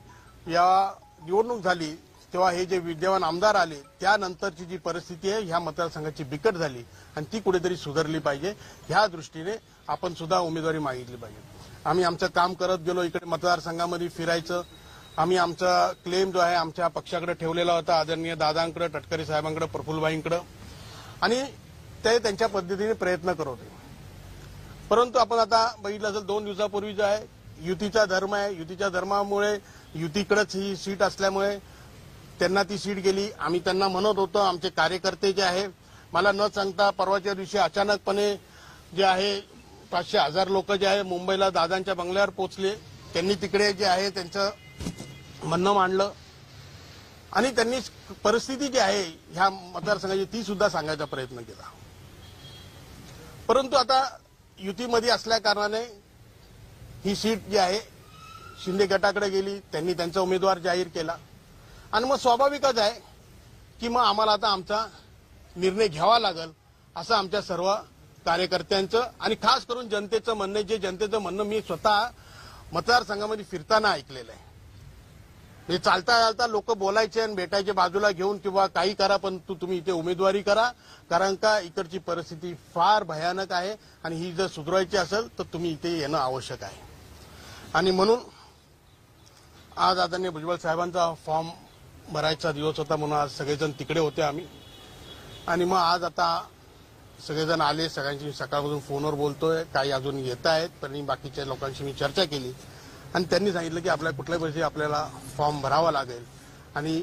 या निवडणूक झाली तेव्हा हे जे विद्यमान आमदार आले त्यानंतरची जी परिस्थिती आहे ह्या मतदारसंघाची बिकट झाली आणि ती कुठेतरी सुधारली पाहिजे. ह्या दृष्टीने आपण सुद्धा उमेदवारी मागितली पाहिजे. आम्ही आमचं काम करत गेलो. इकडे मतदारसंघामध्ये फिरायचं. आम्ही आमचा क्लेम जो आहे आमच्या पक्षाकडे ठेवलेला होता, आदरणीय दादांकडे, टटकरे साहेबांकडे, प्रफुल्लबाईंकडे, आणि ते त्यांच्या पद्धतीने प्रयत्न करत होते. परंतु आपण आता बघितलं असेल 2 दिवसापूर्वी जो आहे युतीचा धर्म आहे. युतीच्या धर्मामुळे युतीकडेच ही सीट असल्यामुळे त्यांना ती सीट गेली. आम्ही त्यांना म्हणत होतो, आमचे कार्यकर्ते जे आहे मला न सांगता परवाच्या दिवशी अचानकपणे जे आहे 500,000 लोक जे आहे मुंबईला दादांच्या बंगल्यावर पोहोचले. त्यांनी तिकडे जे आहे त्यांचं म्हणणं मांडलं आणि त्यांनी परिस्थिती जी आहे ह्या मतदारसंघाची ती सुद्धा सांगायचा प्रयत्न केला. परंतु आता युतीमध्ये असल्या कारणाने ही सीट जी आहे शिंदे गटाकडे गेली. त्यांनी त्यांचा उमेदवार जाहीर केला आणि मग स्वाभाविकच आहे की मग आम्हाला आता आमचा निर्णय घ्यावा लागेल असं आमच्या सर्व कार्यकर्त्यांचं आणि खास करून जनतेचं म्हणणं. जे जनतेचं म्हणणं मी स्वतः मतदारसंघामध्ये फिरताना ऐकलेलं आहे. हे चालता चालता लोक बोलायचे आणि भेटायचे बाजूला घेऊन किंवा काही करा, पण तुम्ही इथे उमेदवारी करा, कारण का इकडची परिस्थिती फार भयानक आहे आणि ही जर सुधारायची असेल तर तुम्ही इथे येणं आवश्यक आहे. आणि म्हणून आज आदरणीय भुजबळ साहेबांचा फॉर्म भरायचा दिवस होता म्हणून आज सगळेजण तिकडे होते आम्ही. आणि मग आज आता सगळेजण आले. सगळ्यांशी सकाळपासून फोनवर बोलतोय. काही अजून येत आहेत, पण बाकीच्या लोकांशी मी चर्चा केली आणि त्यांनी सांगितलं की आपल्या कुठल्याही परिस्थितीत आपल्याला फॉर्म भरावा लागेल. आणि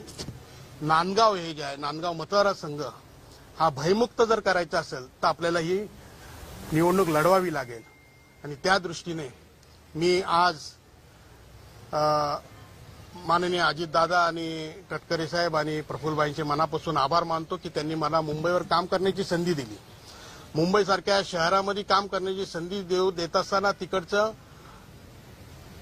नांदगाव हे जे आहे नांदगाव मतदारसंघ हा भयमुक्त जर करायचा असेल तर आपल्याला ही निवडणूक लढवावी लागेल. आणि त्या दृष्टीने मी आज माननीय अजितदादा आणि तटकरे साहेब आणि प्रफुल्लभाईंचे मनापासून आभार मानतो की त्यांनी मला मुंबईवर काम करण्याची संधी दिली. मुंबईसारख्या शहरामध्ये काम करण्याची संधी देत असताना तिकडचं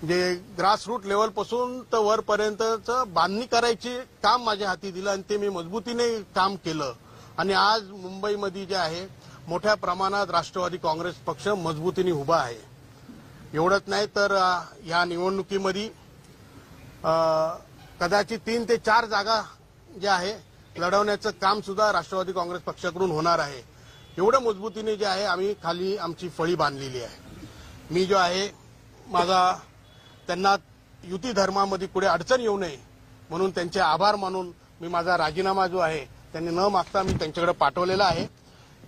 जे ग्रासरूट लेवलपासून तर वरपर्यंतचं बांधणी करायची काम माझ्या हाती दिलं आणि ते मी मजबूतीने काम केलं. आणि आज मुंबईमध्ये जे आहे मोठ्या प्रमाणात राष्ट्रवादी काँग्रेस पक्ष मजबूतीने उभा आहे. एवढंच नाही तर या निवडणुकीमध्ये कदाचित 3 ते 4 जागा ज्या आहे लढवण्याचं काम सुद्धा राष्ट्रवादी काँग्रेस पक्षाकडून होणार आहे. एवढं मजबूतीने जे आहे आम्ही खाली आमची फळी बांधलेली आहे. मी जो आहे माझा त्यांना युती धर्मामध्ये पुढे अडचण येऊ नये म्हणून त्यांचे आभार मानून मी माझा राजीनामा जो आहे त्यांनी न मागता मी त्यांच्याकडे पाठवलेला आहे.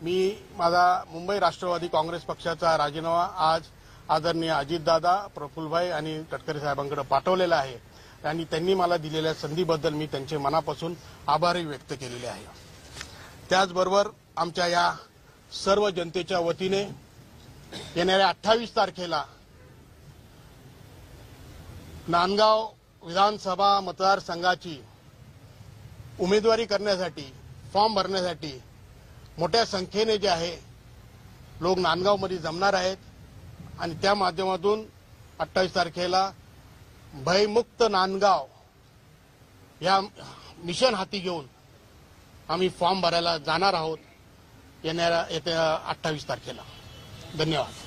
मी माझा मुंबई राष्ट्रवादी काँग्रेस पक्षाचा राजीनामा आज आदरणीय अजितदादा, प्रफुल्लभाई आणि तटकरे साहेबांकडे पाठवलेला आहे आणि त्यांनी मला दिलेल्या संधीबद्दल मी त्यांचे मनापासून आभारही व्यक्त केलेले आहे. त्याचबरोबर आमच्या या सर्व जनतेच्या वतीने येणाऱ्या 28 तारखेला नांदगाव विधानसभा मतदारसंघाची उमेदवारी करण्यासाठी फॉर्म भरण्यासाठी मोठ्या संख्येने जे आहे लोक नांदगावमध्ये जमणार आहेत आणि त्या माध्यमातून 28 तारखेला भयमुक्त नांदगाव या मिशन हाती घेऊन आम्ही फॉर्म भरायला जाणार आहोत येत्या 28 तारखेला. धन्यवाद.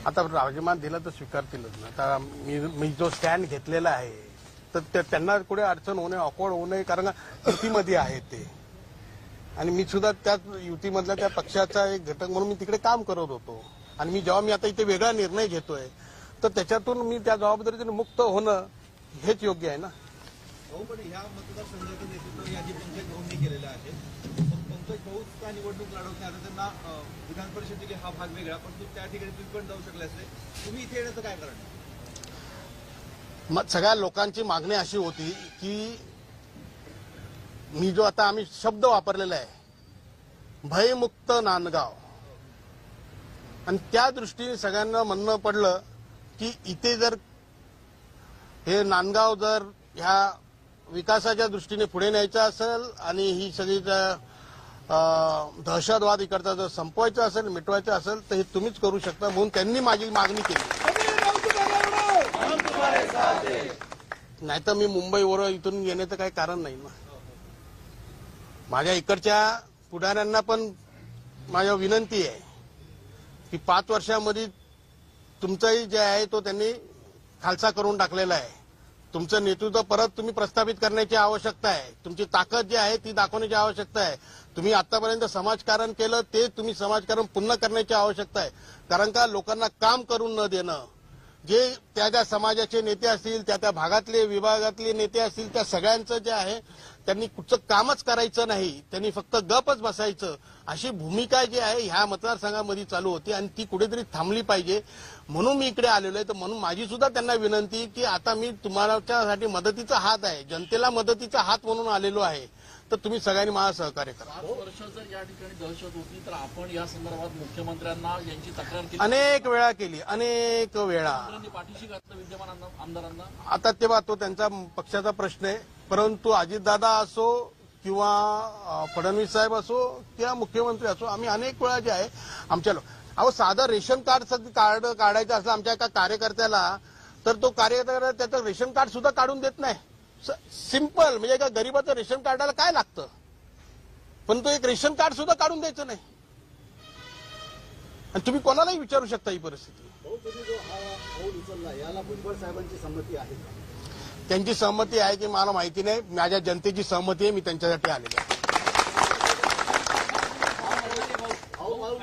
आता राजीनामा दिला तर स्वीकारतीलच ना. आता मी जो स्टँड घेतलेला आहे तर त्यांना कुठे अडचण होणे ऑकवर्ड होऊ नये कारण युतीमध्ये आहे ते आणि मी सुद्धा त्या युतीमधल्या त्या पक्षाचा एक घटक म्हणून मी तिकडे काम करत होतो. आणि मी जेव्हा मी आता इथे वेगळा निर्णय घेतोय तर त्याच्यातून मी त्या जबाबदारीतून मुक्त होणं हेच योग्य आहे ना.
पण ह्या मतदारसंघाचं नेतृत्व यादी पंकज भाऊंनी केलेलं आहे. पंकज भाऊच का निवडणूक लढवत नाही? आता त्यांना विधान परिषदेची हा भाग वेगळा पण त्या ठिकाणी तुम्ही पण जाऊ शकले असते. तुम्ही इथे येण्याचं काय कारण?
सगळ्या लोकांची मागणी अशी होती की मी जो आता आम्ही शब्द वापरलेला आहे भयमुक्त नांदगाव आणि त्या दृष्टीने सगळ्यांना म्हणणं पडलं की इथे जर हे नांदगाव जर ह्या विकासाच्या दृष्टीने पुढे न्यायचं असेल आणि ही सगळी दहशतवाद इकडचा जर संपवायचा असेल मिटवायचं असेल तर हे तुम्हीच करू शकता म्हणून त्यांनी माझी मागणी केली. नाहीतर मी मुंबईवर इथून येण्याचं काही कारण नाही ना. माझ्या इकडच्या पुढाऱ्यांना पण माझ्या विनंती आहे की 5 वर्षामध्ये तुमचंही जे आहे तो त्यांनी खालसा करून टाकलेला आहे. तुमचं नेतृत्व परत तुम्ही प्रस्थापित करण्याची आवश्यकता आहे. तुमची ताकद जी आहे ती दाखवण्याची आवश्यकता आहे. तुम्ही आतापर्यंत समाजकारण केलं ते तुम्ही समाजकारण पुन्हा करण्याची आवश्यकता आहे. कारण का लोकांना काम करून न देणं जे त्या समाजाचे नेते असतील त्या भागातले विभागातले नेते असतील त्या सगळ्यांचं जे आहे त्यांनी कुठचं कामच करायचं नाही. त्यांनी फक्त गपच बसायचं अशी भूमिका जी आहे ह्या मतदारसंघामध्ये चालू होती आणि ती कुठेतरी थांबली पाहिजे म्हणून मी इकडे आलेलो आहे. तर म्हणून माझी सुद्धा त्यांना विनंती की आता मी तुम्हालासाठी मदतीचा हात आहे जनतेला मदतीचा हात म्हणून आलेलो आहे तर तुम्ही सगळ्यांनी मला सहकार्य करा.
5 वर्ष जर या ठिकाणी दहशत होती तर आपण या संदर्भात मुख्यमंत्र्यांना यांची तक्रार केली
अनेक वेळा केली अनेक वेळा
पाठीशी घातलं विद्यमान आमदारांना.
आता तेव्हा तो त्यांचा पक्षाचा प्रश्न आहे परंतु अजितदादा असो किंवा फडणवीस साहेब असो किंवा मुख्यमंत्री असो आम्ही अनेक वेळा जे आहे आमच्या साधं रेशन कार्ड काढायचं असलं आमच्या एका कार्यकर्त्याला तर तो कार्यकर्ता त्याचं रेशन कार्ड सुद्धा काढून देत नाही. सिंपल म्हणजे एका गरीबाचं रेशन कार्डाला काय लागतं पण तो एक रेशन कार्ड सुद्धा काढून द्यायचं नाही. आणि तुम्ही कोणालाही विचारू शकता ही परिस्थिती.
तुम्ही जो हा पाऊल उचलला याला भुजबळ साहेबांची संमती आहे का?
त्यांची सहमती आहे की मला माहिती नाही. माझ्या जनतेची सहमती आहे. मी त्यांच्यासाठी आलेलो आहे.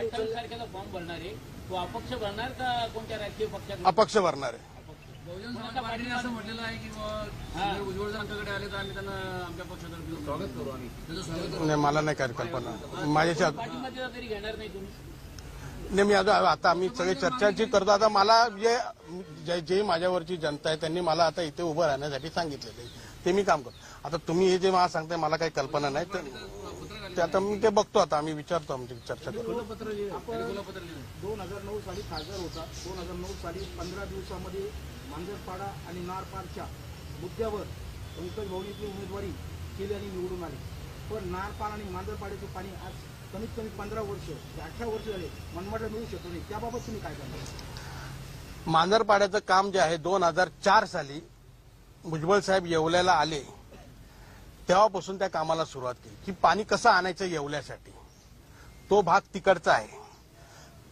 28 तारखेला फॉर्म भरणार आहे तो अपक्ष भरणार का कोणत्या राजकीय पक्षात?
अपक्ष भरणार आहे.
बहुजन समाज पार्टीने असं म्हटलेलं आहे की जर उज्ज्वल जर आमच्याकडे आले तर आम्ही त्यांना आमच्या पक्षातर्फे स्वागत करू. आम्ही त्याचं स्वागत करू.
नाही, मला नाही काय कल्पना माझ्याशी
पाठिंबा तरी घेणार नाही तुम्ही?
नाही, मी आता आम्ही सगळी चर्चा जी करतो, आता मला जे माझ्यावरची जनता आहे त्यांनी मला आता इथे उभं राहण्यासाठी सांगितलेलं आहे, ते मी काम करतो. आता तुम्ही हे जे मला सांगताय मला काही कल्पना नाही, तर आता मी ते बघतो, आता आम्ही विचारतो, आमची चर्चा करतो.
2009 साली खासदार होता. 2009 साली 15 दिवसामध्ये मांजरपाडा आणि नारपारच्या मुद्द्यावर पंकज भवनीची उमेदवारी केली आणि निवडून आले. पण नारपार आणि मांजरपाड्याचे पाणी आज कमीत कमी 15 वर्ष 18 वर्ष झाले मनमाडला मिळू शकतो नाही. त्याबाबत तुम्ही काय करणार?
मांजरपाड्याचं काम जे आहे 2004 साली भुजबळ साहेब येवल्याला आले तेव्हापासून त्या कामाला सुरुवात केली की पाणी कसं आणायचं येवल्यासाठी. तो भाग तिकडचा आहे,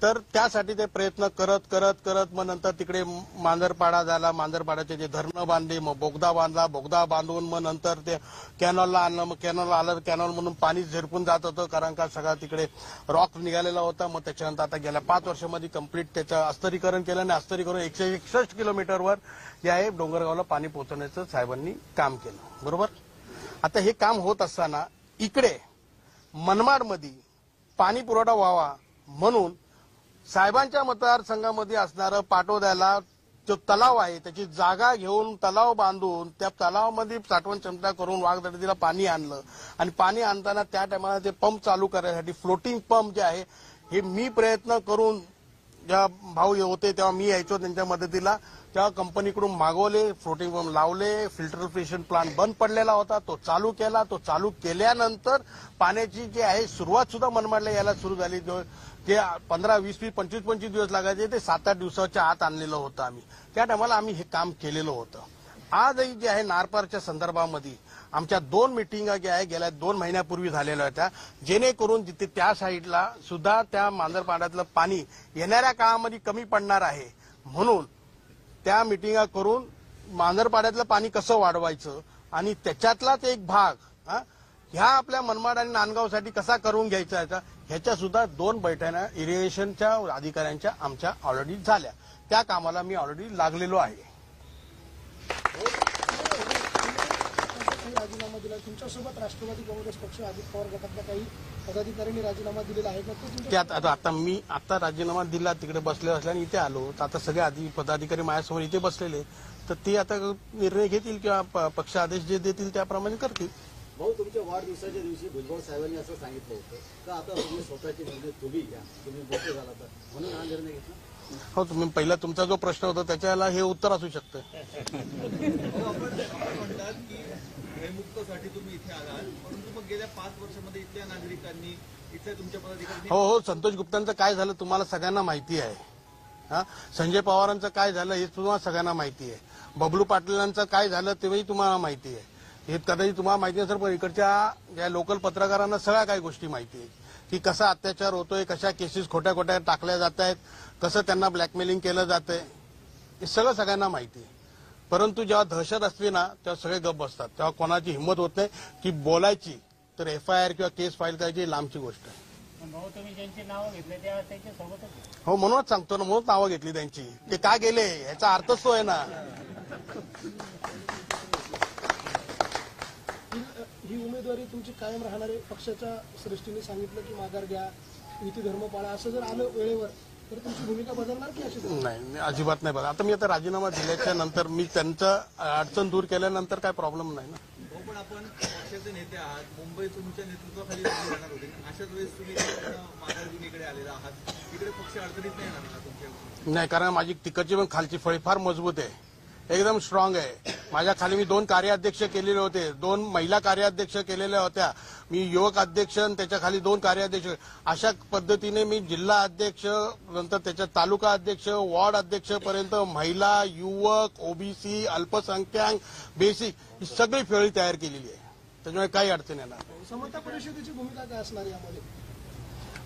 तर त्यासाठी ते प्रयत्न करत करत करत मग नंतर तिकडे मांजरपाडा झाला, मांजरपाड्याचे जे धरणं बांधले, मग बोगदा बांधला, बोगदा बांधून मग नंतर ते कॅनॉलला आणलं, मग कॅनॉल आलं, कॅनॉल म्हणून पाणी झिरपून जात होतं कारण का सगळा तिकडे रॉक निघालेला होता. मग त्याच्यानंतर आता गेल्या 5 वर्षामध्ये कंप्लीट त्याचं अस्तरीकरण केलं आणि अस्तरीकरण 161 किलोमीटरवर जे आहे डोंगरगावला पाणी पोहोचवण्याचं साहेबांनी काम केलं. बरोबर. आता हे काम होत असताना इकडे मनमाडमध्ये पाणी पुरवठा व्हावा म्हणून साहेबांच्या मतदारसंघामध्ये असणारं पाटोद्याला जो तलाव आहे त्याची जागा घेऊन तलाव बांधून त्या तलावामध्ये साठवण क्षमता करून वाघदडीला पाणी आणलं आणि पाणी आणताना त्या टायमाला ते पंप चालू करण्यासाठी फ्लोटिंग पंप जे आहे हे मी प्रयत्न करून ज्या भाऊ होते तेव्हा मी यायचो त्यांच्या मदतीला, त्या कंपनीकडून मागवले, फ्लोटिंग पंप लावले, फिल्टरेशन प्लांट बंद पडलेला होता तो चालू केला. तो चालू केल्यानंतर पाण्याची जी आहे सुरुवात सुद्धा मनमाडला यायला सुरू झाली. जे 15, 20, 25 दिवस लागायचे ते 7-8 दिवसाच्या आत आणलेलं होतं आम्ही. त्या टायमाला आम्ही हे काम केलेलं होतं. आजही जे आहे नारपारच्या संदर्भामध्ये आमच्या 2 मिटिंगा ज्या आहे गेल्या 2 महिन्यापूर्वी झालेल्या होत्या, जेणेकरून जिथे त्या साईडला सुद्धा त्या मांजरपाड्यातलं पाणी येणाऱ्या काळामध्ये कमी पडणार आहे म्हणून त्या मिटिंगा करून मांजरपाड्यातलं पाणी कसं वाढवायचं आणि त्याच्यातलाच एक भाग ह्या आपल्या मनमाड आणि नांदगावसाठी कसा करून घ्यायचा ह्याच्या सुद्धा 2 बैठका इरिगेशनच्या अधिकाऱ्यांच्या आमच्या ऑलरेडी झाल्या. त्या कामाला मी ऑलरेडी लागलेलो आहे.
राजीनामा दिला तुमच्यासोबत राष्ट्रवादी काँग्रेस पक्ष अजित पवार गटातल्या काही पदाधिकाऱ्यांनी राजीनामा दिलेला आहे का?
आता मी आता राजीनामा दिला तिकडे बसले असल्याने इथे आलो, तर आता सगळे पदाधिकारी माझ्यासमोर इथे बसलेले, तर ते आता निर्णय घेतील किंवा पक्ष आदेश जे देतील त्याप्रमाणे करतील.
भाऊ, तुमच्या वाढदिवसाच्या दिवशी भुजबळ साहेबांनी असं सांगितलं होतं का आता तुम्ही स्वतःचे निर्णय तुम्ही घ्या, तुम्ही मोठे झाला तर, म्हणून हा निर्णय घेतला?
हो, तुम्ही पहिला तुमचा जो प्रश्न होता त्याच्याला हे उत्तर असू शकतं.
आपण म्हणतात की भयमुक्तसाठी तुम्ही इथे आलात, परंतु मग गेल्या 5 वर्षामध्ये इथल्या नागरिकांनी इथल्या तुमच्या पदाधिकाऱ्यांनी
हो, संतोष गुप्तांचं काय झालं तुम्हाला सगळ्यांना माहिती आहे. संजय पवारांचं काय झालं हे तुम्हाला सगळ्यांना माहिती आहे. बबलू पाटलांचं काय झालं तेही तुम्हाला माहिती आहे. हे कदाचित तुम्हाला माहिती नसेल पण इकडच्या ज्या लोकल पत्रकारांना सगळ्या काही गोष्टी माहिती आहेत की कसा अत्याचार होतोय, कशा केसेस खोट्या खोट्या टाकल्या जात आहेत, कसं त्यांना ब्लॅकमेलिंग केलं जातंय, हे सगळं सगळ्यांना माहिती आहे. परंतु जेव्हा दहशत असते ना तेव्हा सगळे गप्प बसतात, तेव्हा कोणाची हिंमत होत नाही की बोलायची, तर FIR किंवा केस फाईल करायची लांबची गोष्ट आहे.
तुम्ही ज्यांची नावं घेतले त्या त्यांच्या सोबतच
हो, म्हणूनच सांगतो ना, म्हणून नावं घेतली त्यांची. ते का गेले याचा अर्थच तो आहे ना.
ही उमेदवारी तुमची कायम राहणार आहे. पक्षाच्या श्रेष्ठीने सांगितलं की माघार घ्या, युती धर्म पाळा, असं जर आलं वेळेवर तर तुमची भूमिका बदलणार की अशी?
नाही, अजिबात नाही बदल. आता मी आता राजीनामा दिल्याच्या नंतर मी त्यांचं अडचण दूर केल्यानंतर काय प्रॉब्लेम नाही ना.
हो, पण आपण पक्षाचे नेते आहात, मुंबई तुमच्या नेतृत्वाखाली राहणार होते, अशाच वेळेस तुम्ही माघार घेऊन इकडे आलेला आहात, इकडे पक्ष अडचणीत नाही येणार ना तुमच्या?
नाही, कारण माझी तिकडची पण खालची फळी फार मजबूत आहे, एकदम स्ट्रॉंग आहे. माझ्या खाली मी 2 कार्याध्यक्ष केलेले होते, 2 महिला कार्याध्यक्ष केलेल्या होत्या, मी युवक अध्यक्ष आणि त्याच्या खाली 2 कार्याध्यक्ष. अशा पद्धतीने मी जिल्हा अध्यक्ष, नंतर त्याच्या तालुका अध्यक्ष, वॉर्ड अध्यक्ष पर्यंत महिला, युवक, OBC, अल्पसंख्याक, बेसिक ही सगळी फेळी तयार केलेली आहे. त्याच्यामुळे काही अडचण येणार नाही.
समता परिषदेची भूमिका काय असणार यामध्ये?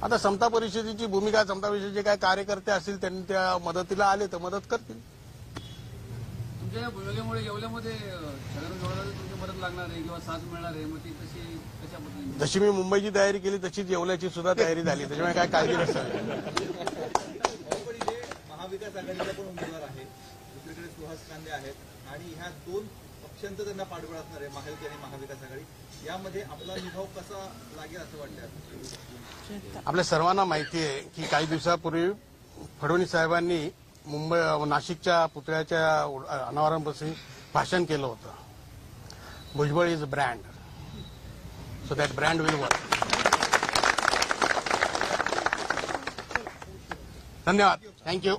आता समता परिषदेची भूमिका, समता परिषदेचे काय कार्यकर्ते असतील त्यांनी त्या मदतीला आले तर मदत करतील.
तुमच्या भूमिकेमुळे येवल्यामध्ये छगन जोडाला तुमची मदत लागणार आहे किंवा साथ मिळणार आहे, मग ती कशा पद्धतीने?
जशी मी मुंबईची तयारी केली तशीच येवल्याची सुद्धा तयारी झाली, त्याच्यामुळे काय काळजी नसेल.
महाविकास आघाडीचा पण उमेदवार आहे, दुसरीकडे सुहास कांदे आहेत आणि ह्या दोन पक्षांचं त्यांना पाठबळ असणार आहे, महायुती आणि महाविकास आघाडी. यामध्ये आपला निभाव कसा लागेल असं वाटतं?
आपल्या सर्वांना माहिती आहे की काही दिवसापूर्वी फडणवीस साहेबांनी नाशिकच्या पुतळ्याच्या अनावरणापासून भाषण केलं होतं. Bhujbal is a brand, so that brand will work. धन्यवाद. थँक्यू.